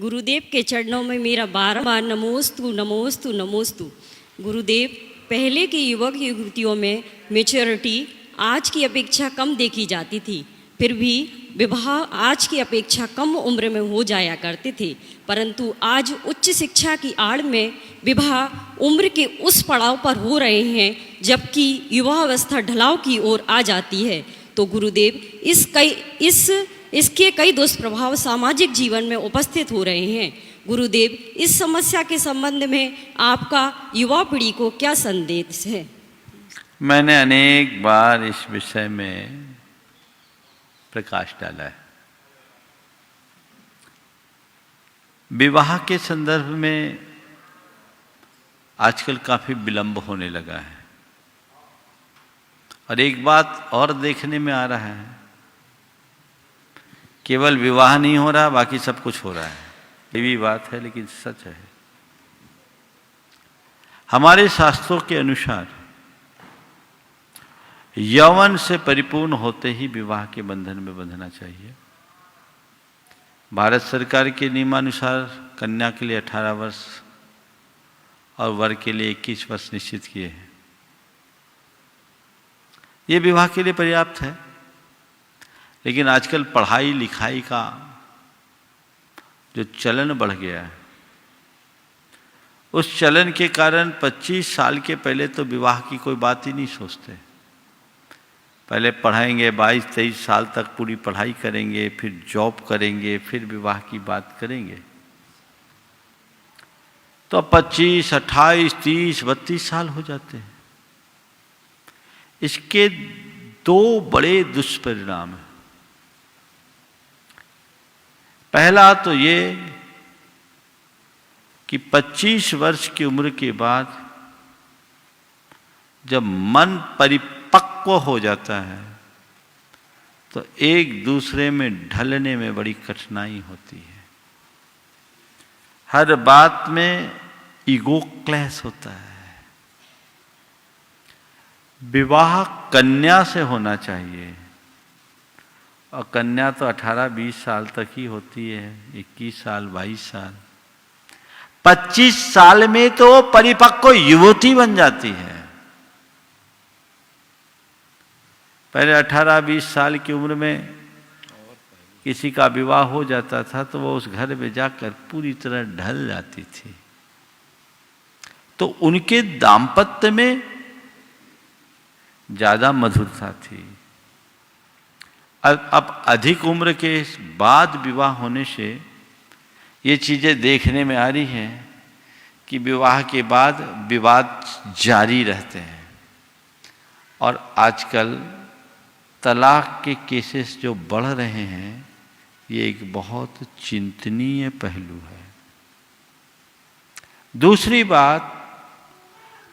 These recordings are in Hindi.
गुरुदेव के चरणों में मेरा बार नमोस्तु नमोस्तु नमोस्तु। गुरुदेव, पहले की युवक युवतियों में मैच्योरिटी आज की अपेक्षा कम देखी जाती थी, फिर भी विवाह आज की अपेक्षा कम उम्र में हो जाया करते थे, परंतु आज उच्च शिक्षा की आड़ में विवाह उम्र के उस पड़ाव पर हो रहे हैं जबकि युवावस्था ढलाव की ओर आ जाती है। तो गुरुदेव, इसके कई दुष्प्रभाव सामाजिक जीवन में उपस्थित हो रहे हैं। गुरुदेव, इस समस्या के संबंध में आपका युवा पीढ़ी को क्या संदेश है? मैंने अनेक बार इस विषय में प्रकाश डाला है। विवाह के संदर्भ में आजकल काफी विलंब होने लगा है और एक बात और देखने में आ रहा है, केवल विवाह नहीं हो रहा, बाकी सब कुछ हो रहा है। ये भी बात है लेकिन सच है। हमारे शास्त्रों के अनुसार यौवन से परिपूर्ण होते ही विवाह के बंधन में बंधना चाहिए। भारत सरकार के नियमानुसार कन्या के लिए 18 वर्ष और वर के लिए 21 वर्ष निश्चित किए हैं। ये विवाह के लिए पर्याप्त है, लेकिन आजकल पढ़ाई लिखाई का जो चलन बढ़ गया है, उस चलन के कारण 25 साल के पहले तो विवाह की कोई बात ही नहीं सोचते। पहले पढ़ाएंगे, 22-23 साल तक पूरी पढ़ाई करेंगे, फिर जॉब करेंगे, फिर विवाह की बात करेंगे। तो 25, 28, 30, 32 साल हो जाते हैं। इसके दो बड़े दुष्परिणाम हैं। पहला तो ये कि 25 वर्ष की उम्र के बाद जब मन परिपक्व हो जाता है तो एक दूसरे में ढलने में बड़ी कठिनाई होती है। हर बात में ईगो क्लैश होता है। विवाह कन्या से होना चाहिए और कन्या तो 18-20 साल तक ही होती है, 21 साल 22 साल। 25 साल में तो परिपक्व युवती बन जाती है। पहले 18-20 साल की उम्र में किसी का विवाह हो जाता था तो वो उस घर में जाकर पूरी तरह ढल जाती थी। तो उनके दाम्पत्य में ज्यादा मधुरता थी। अब अधिक उम्र के बाद विवाह होने से ये चीजें देखने में आ रही हैं कि विवाह के बाद विवाद जारी रहते हैं और आजकल तलाक के केसेस जो बढ़ रहे हैं, ये एक बहुत चिंतनीय पहलू है। दूसरी बात,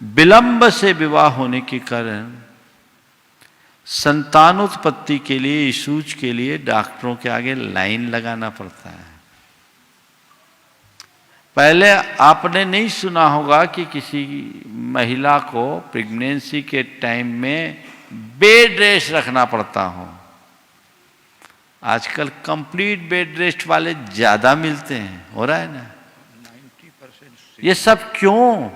विलंब से विवाह होने के कारण संतानोत्पत्ति के लिए, इशूज के लिए डॉक्टरों के आगे लाइन लगाना पड़ता है। पहले आपने नहीं सुना होगा कि किसी महिला को प्रेगनेंसी के टाइम में बेड रेस्ट रखना पड़ता हो। आजकल कंप्लीट बेड रेस्ट वाले ज्यादा मिलते हैं, हो रहा है ना? 90%। ये सब क्यों?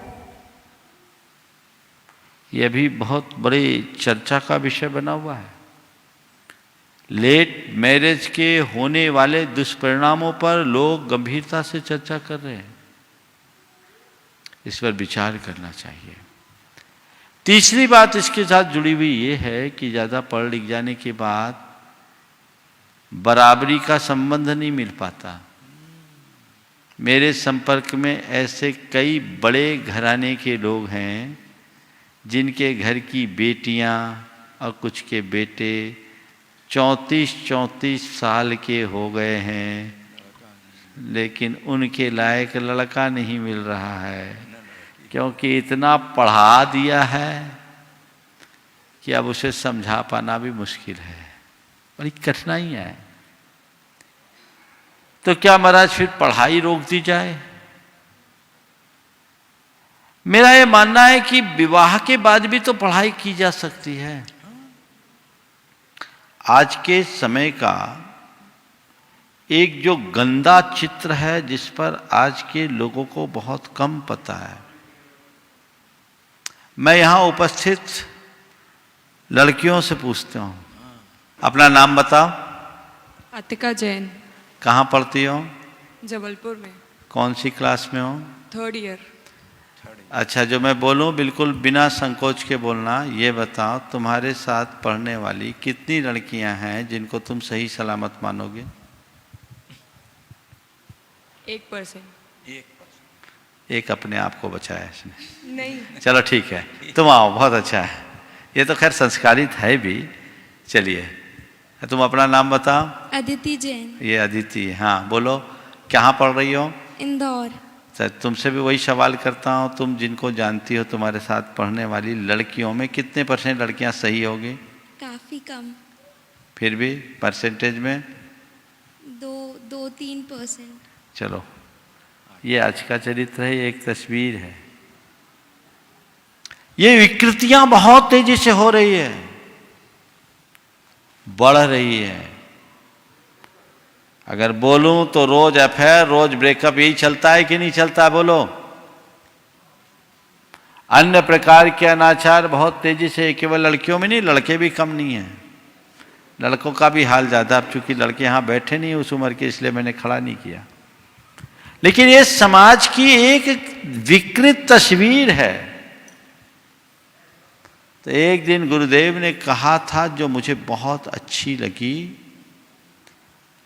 यह भी बहुत बड़ी चर्चा का विषय बना हुआ है। लेट मैरिज के होने वाले दुष्परिणामों पर लोग गंभीरता से चर्चा कर रहे हैं। इस पर विचार करना चाहिए। तीसरी बात इसके साथ जुड़ी हुई ये है कि ज़्यादा पढ़ लिख जाने के बाद बराबरी का संबंध नहीं मिल पाता। मेरे संपर्क में ऐसे कई बड़े घराने के लोग हैं जिनके घर की बेटियां और कुछ के बेटे 34-34 साल के हो गए हैं, लेकिन उनके लायक लड़का नहीं मिल रहा है, क्योंकि इतना पढ़ा दिया है कि अब उसे समझा पाना भी मुश्किल है। बड़ी कठिनाइयां है। तो क्या महाराज फिर पढ़ाई रोक दी जाए? मेरा ये मानना है कि विवाह के बाद भी तो पढ़ाई की जा सकती है। आज के समय का एक जो गंदा चित्र है जिस पर आज के लोगों को बहुत कम पता है। मैं यहां उपस्थित लड़कियों से पूछता हूं, अपना नाम बताओ। अतिका जैन। कहाँ पढ़ती हो? जबलपुर में। कौन सी क्लास में हो? 3rd year. अच्छा, जो मैं बोलूं बिल्कुल बिना संकोच के बोलना। ये बताओ, तुम्हारे साथ पढ़ने वाली कितनी लड़कियां हैं जिनको तुम सही सलामत मानोगे? 1%। एक अपने आप को बचाया इसने। नहीं। चलो ठीक है, तुम आओ, बहुत अच्छा है। ये तो खैर संस्कारित है भी। चलिए, तुम अपना नाम बताओ। अदिति जैन। ये अदिति, हाँ बोलो, कहाँ पढ़ रही हो? इंदौर। सर, तुमसे भी वही सवाल करता हूँ, तुम जिनको जानती हो तुम्हारे साथ पढ़ने वाली लड़कियों में कितने % लड़कियाँ सही होगी? काफी कम। फिर भी परसेंटेज में? 2-3%। चलो, ये आज का चरित्र है, एक तस्वीर है। ये विकृतियां बहुत तेजी से हो रही है, बढ़ रही है। अगर बोलूं तो रोज अफेयर, रोज ब्रेकअप, यही चलता है कि नहीं चलता? बोलो। अन्य प्रकार के अनाचार बहुत तेजी से, केवल लड़कियों में नहीं, लड़के भी कम नहीं है, लड़कों का भी हाल ज्यादा। अब चूंकि लड़के यहां बैठे नहीं उस उम्र के, इसलिए मैंने खड़ा नहीं किया। लेकिन ये समाज की एक विकृत तस्वीर है। तो एक दिन गुरुदेव ने कहा था, जो मुझे बहुत अच्छी लगी,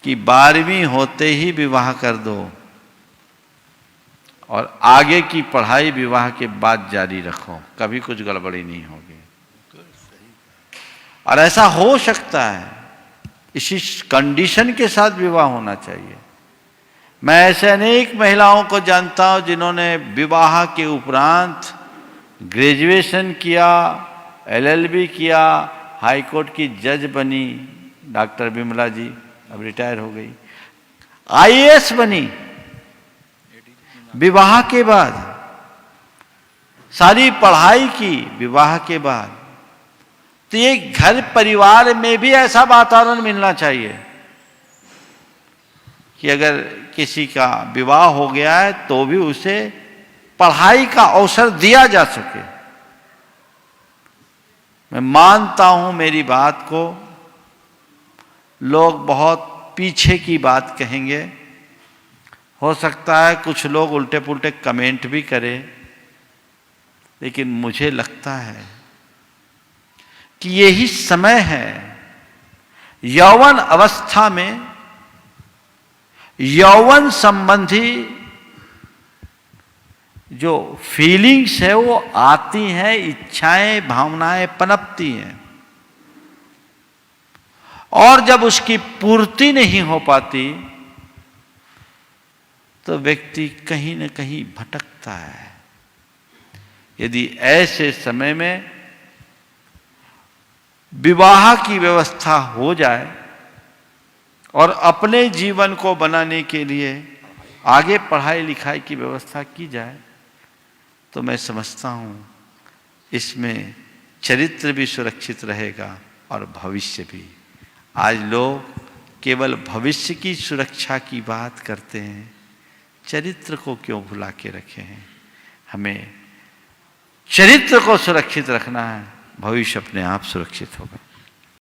कि 12वीं होते ही विवाह कर दो और आगे की पढ़ाई विवाह के बाद जारी रखो, कभी कुछ गड़बड़ी नहीं होगी। और ऐसा हो सकता है, इसी कंडीशन के साथ विवाह होना चाहिए। मैं ऐसे अनेक महिलाओं को जानता हूं जिन्होंने विवाह के उपरांत ग्रेजुएशन किया, LLB किया, हाई कोर्ट की जज बनी, डॉक्टर विमला जी अब रिटायर हो गई, IAS बनी विवाह के बाद, सारी पढ़ाई की विवाह के बाद। तो ये घर परिवार में भी ऐसा वातावरण मिलना चाहिए कि अगर किसी का विवाह हो गया है तो भी उसे पढ़ाई का अवसर दिया जा सके। मैं मानता हूं मेरी बात को, लोग बहुत पीछे की बात कहेंगे, हो सकता है कुछ लोग उल्टे पुल्टे कमेंट भी करें, लेकिन मुझे लगता है कि यही समय है यौवन अवस्था में यौवन संबंधी जो फीलिंग्स है वो आती हैं, इच्छाएं भावनाएं पनपती हैं, और जब उसकी पूर्ति नहीं हो पाती तो व्यक्ति कहीं न कहीं भटकता है। यदि ऐसे समय में विवाह की व्यवस्था हो जाए और अपने जीवन को बनाने के लिए आगे पढ़ाई लिखाई की व्यवस्था की जाए, तो मैं समझता हूं इसमें चरित्र भी सुरक्षित रहेगा और भविष्य भी। आज लोग केवल भविष्य की सुरक्षा की बात करते हैं, चरित्र को क्यों भुला के रखे हैं? हमें चरित्र को सुरक्षित रखना है, भविष्य अपने आप सुरक्षित होगा।